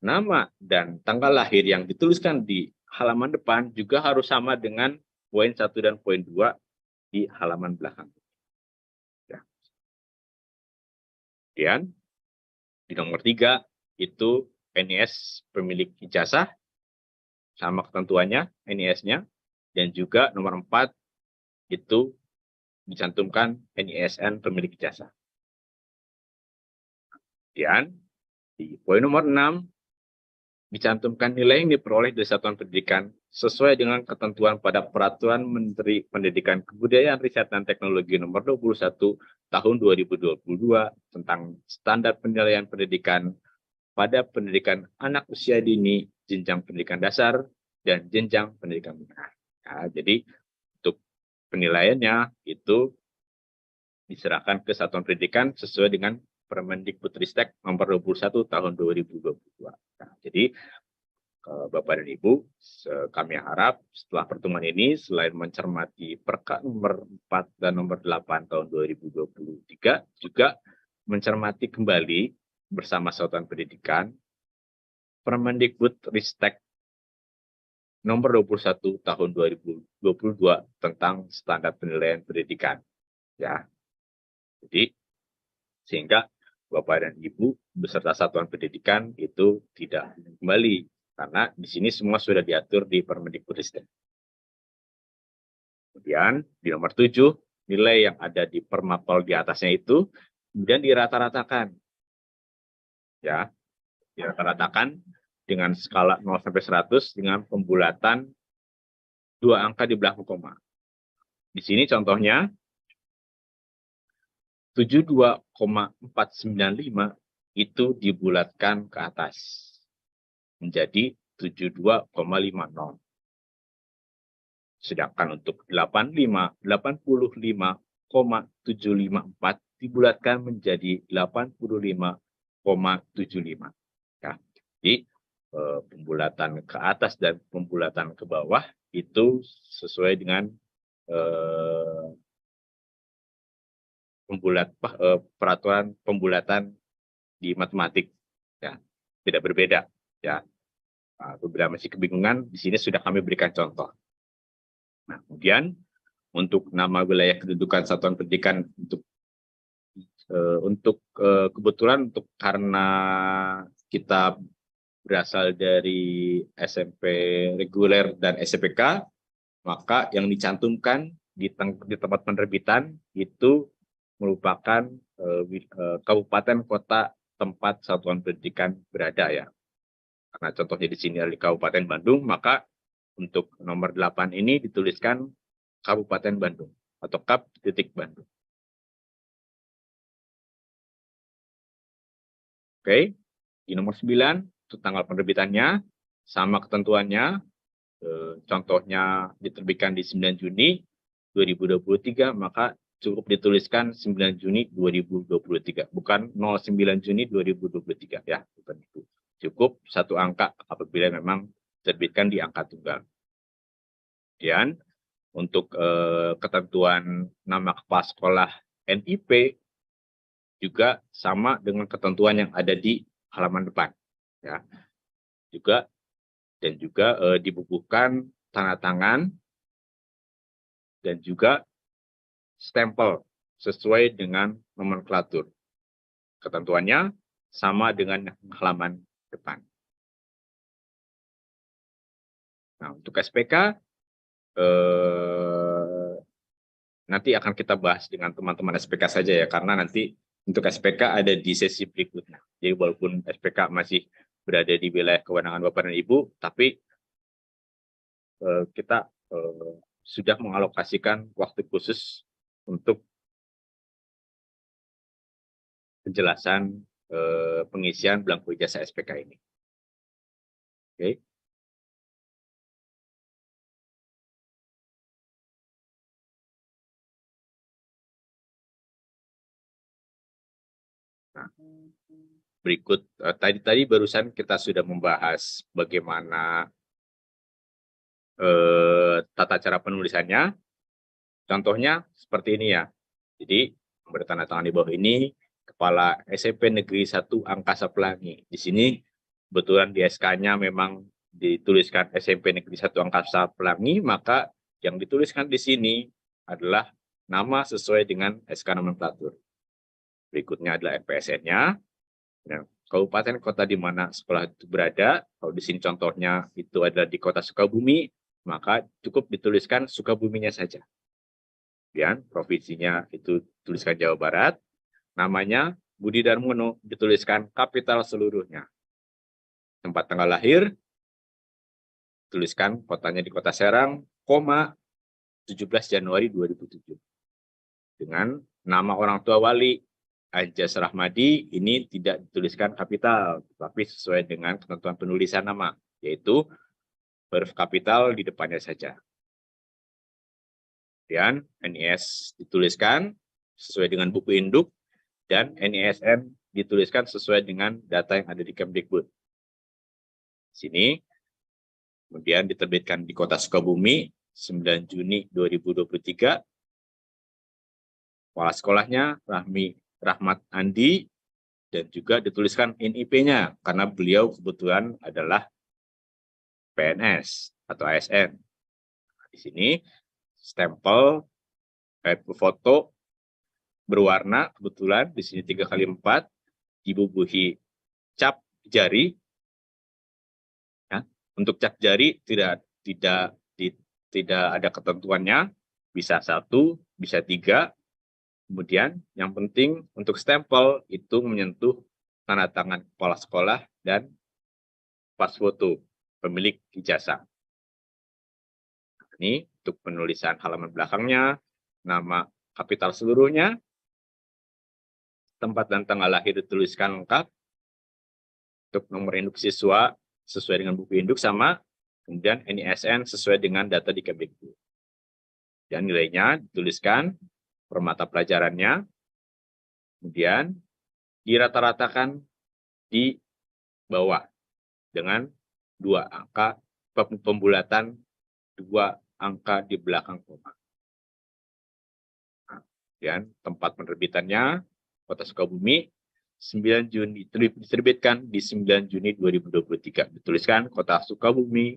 nama dan tanggal lahir yang dituliskan di halaman depan juga harus sama dengan poin 1 dan poin 2 di halaman belakang. Ya. Kemudian di nomor 3 itu NIS pemilik ijazah, sama ketentuannya NIS-nya, dan juga nomor 4 itu dicantumkan NISN pemilik ijazah. Kemudian di poin nomor 6 dicantumkan nilai yang diperoleh dari satuan pendidikan sesuai dengan ketentuan pada Peraturan Menteri Pendidikan Kebudayaan Riset dan Teknologi Nomor 21 Tahun 2022 tentang standar penilaian pendidikan pada pendidikan anak usia dini, jenjang pendidikan dasar, dan jenjang pendidikan menengah. Nah, jadi untuk penilaiannya itu diserahkan ke satuan pendidikan sesuai dengan Permendikbudristek Nomor 21 Tahun 2022. Nah, jadi Bapak dan Ibu, kami harap setelah pertemuan ini selain mencermati Perka nomor 4 dan nomor 8 tahun 2023 juga mencermati kembali bersama satuan pendidikan Permendikbudristek nomor 21 tahun 2022 tentang standar penilaian pendidikan. Ya. Jadi sehingga Bapak dan Ibu beserta satuan pendidikan itu tidak kembali karena di sini semua sudah diatur di Permendikbudristek. Kemudian di nomor 7 nilai yang ada di permapel di atasnya itu kemudian dirata-ratakan. Ya. kita ratakan dengan skala 0 sampai 100 dengan pembulatan 2 angka di belakang koma. Di sini contohnya 72,495 itu dibulatkan ke atas menjadi 72,50. Sedangkan untuk 85,754 dibulatkan menjadi 85,75. Ya. Jadi pembulatan ke atas dan pembulatan ke bawah itu sesuai dengan peraturan pembulatan di matematik, ya, tidak berbeda, ya. Apabila masih kebingungan, di sini sudah kami berikan contoh. Nah, kemudian untuk nama wilayah kedudukan satuan pendidikan kebetulan karena kita berasal dari SMP reguler dan SPK, maka yang dicantumkan di tempat penerbitan itu merupakan kabupaten kota tempat satuan pendidikan berada, ya. Karena contohnya di sini adalah Kabupaten Bandung, maka untuk nomor 8 ini dituliskan Kabupaten Bandung atau Kap.Bandung. Oke, di nomor 9 itu tanggal penerbitannya sama ketentuannya. Contohnya diterbitkan di 9 Juni 2023, maka cukup dituliskan 9 Juni 2023, bukan 09 Juni 2023, ya, bukan itu. Cukup satu angka apabila memang diterbitkan di angka tunggal. Kemudian untuk ketentuan nama kepala sekolah NIP juga sama dengan ketentuan yang ada di halaman depan, ya. Juga dibukukan tanda tangan dan juga stempel sesuai dengan nomenklatur. Ketentuannya sama dengan halaman depan. Nah, untuk SPK nanti akan kita bahas dengan teman-teman SPK saja, ya, karena nanti untuk SPK ada di sesi berikutnya. Jadi walaupun SPK masih berada di wilayah kewenangan Bapak dan Ibu, tapi kita sudah mengalokasikan waktu khusus untuk penjelasan pengisian belangko ijazah SPK ini. Oke. Nah, berikut tadi barusan kita sudah membahas bagaimana tata cara penulisannya. Contohnya seperti ini, ya. Jadi bertanda tangan di bawah ini Kepala SMP Negeri 1 Angkasa Pelangi. Di sini kebetulan di SK-nya memang dituliskan SMP Negeri 1 Angkasa Pelangi, maka yang dituliskan di sini adalah nama sesuai dengan SK nomenklatur. Berikutnya adalah FPSN-nya. Nah, kabupaten kota di mana sekolah itu berada. Kalau di sini contohnya itu adalah di Kota Sukabumi, maka cukup dituliskan Sukabuminya saja. Kemudian provinsinya itu tuliskan Jawa Barat. Namanya Budi Darmono, dituliskan kapital seluruhnya. Tempat tanggal lahir, tuliskan kotanya di Kota Serang, 17 Januari 2007. Dengan nama orang tua wali, Anjas Rahmadi, ini tidak dituliskan kapital, tapi sesuai dengan ketentuan penulisan nama, yaitu huruf kapital di depannya saja. Kemudian NIS dituliskan sesuai dengan buku induk, dan NISN dituliskan sesuai dengan data yang ada di Kemdikbud. Sini, kemudian diterbitkan di Kota Sukabumi, 9 Juni 2023. Kepala sekolahnya Rahmat Andi, dan juga dituliskan NIP-nya, karena beliau kebetulan adalah PNS atau ASN. Di sini, stempel, foto, berwarna, kebetulan di sini 3x4, dibubuhi cap jari. Ya, untuk cap jari tidak ada ketentuannya, bisa 1, bisa 3. Kemudian yang penting untuk stempel itu menyentuh tanda tangan kepala sekolah dan pas foto pemilik ijazah. Ini untuk penulisan halaman belakangnya, nama kapital seluruhnya, tempat dan tanggal lahir dituliskan lengkap, untuk nomor induk siswa sesuai dengan buku induk sama, kemudian NISN sesuai dengan data di Kemdikbud. Dan nilainya dituliskan, per mata pelajarannya, kemudian dirata-ratakan di bawah dengan 2 angka pembulatan 2 angka di belakang koma. Dan tempat penerbitannya Kota Sukabumi 9 Juni diterbitkan di 9 Juni 2023. Dituliskan Kota Sukabumi.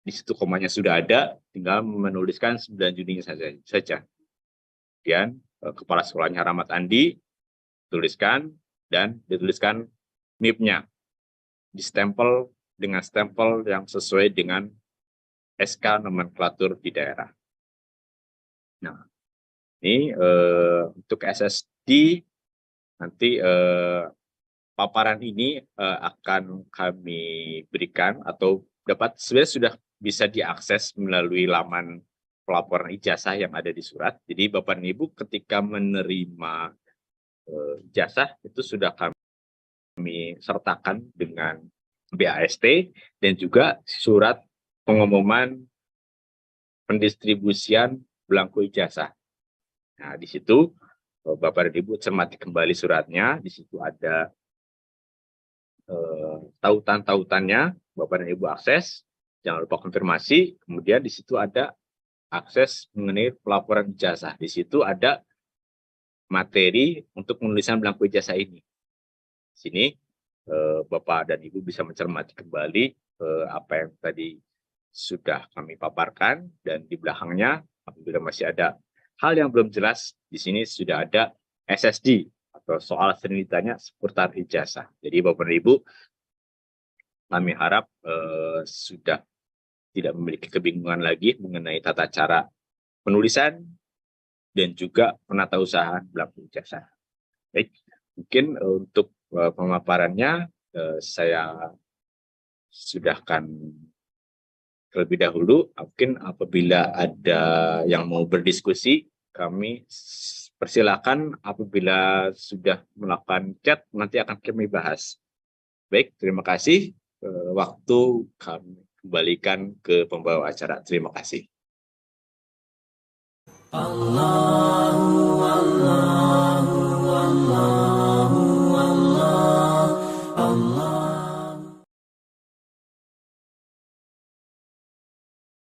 Di situ komanya sudah ada, tinggal menuliskan 9 Juni saja. Kemudian kepala sekolahnya Rahmat Andi tuliskan dan dituliskan NIP-nya. Distempel dengan stempel yang sesuai dengan SK nomenklatur di daerah. Nah, ini untuk SSD nanti paparan ini akan kami berikan atau sebenarnya sudah bisa diakses melalui laman pelaporan ijazah yang ada di surat. Jadi Bapak dan Ibu ketika menerima ijazah itu sudah kami sertakan dengan BAST dan juga surat pengumuman pendistribusian belangko ijazah. Nah, di situ Bapak dan Ibu cermati kembali suratnya. Di situ ada tautan-tautannya, Bapak dan Ibu akses. Jangan lupa konfirmasi. Kemudian di situ ada akses mengenai pelaporan ijazah. Di situ ada materi untuk penulisan belangko ijazah ini. Di sini Bapak dan Ibu bisa mencermati kembali apa yang tadi sudah kami paparkan, dan di belakangnya apabila masih ada hal yang belum jelas, di sini sudah ada SSD atau soal sering ditanya seputar ijazah. Jadi Bapak dan Ibu, kami harap sudah tidak memiliki kebingungan lagi mengenai tata cara penulisan dan juga penatausahaan belangko ijazah. Baik, mungkin untuk pemaparannya saya sudahkan terlebih dahulu. Mungkin apabila ada yang mau berdiskusi, kami persilakan. Apabila sudah melakukan chat, nanti akan kami bahas. Baik, terima kasih. Waktu kami kembalikan ke pembawa acara. Terima kasih. Allahu, Allahu, Allahu.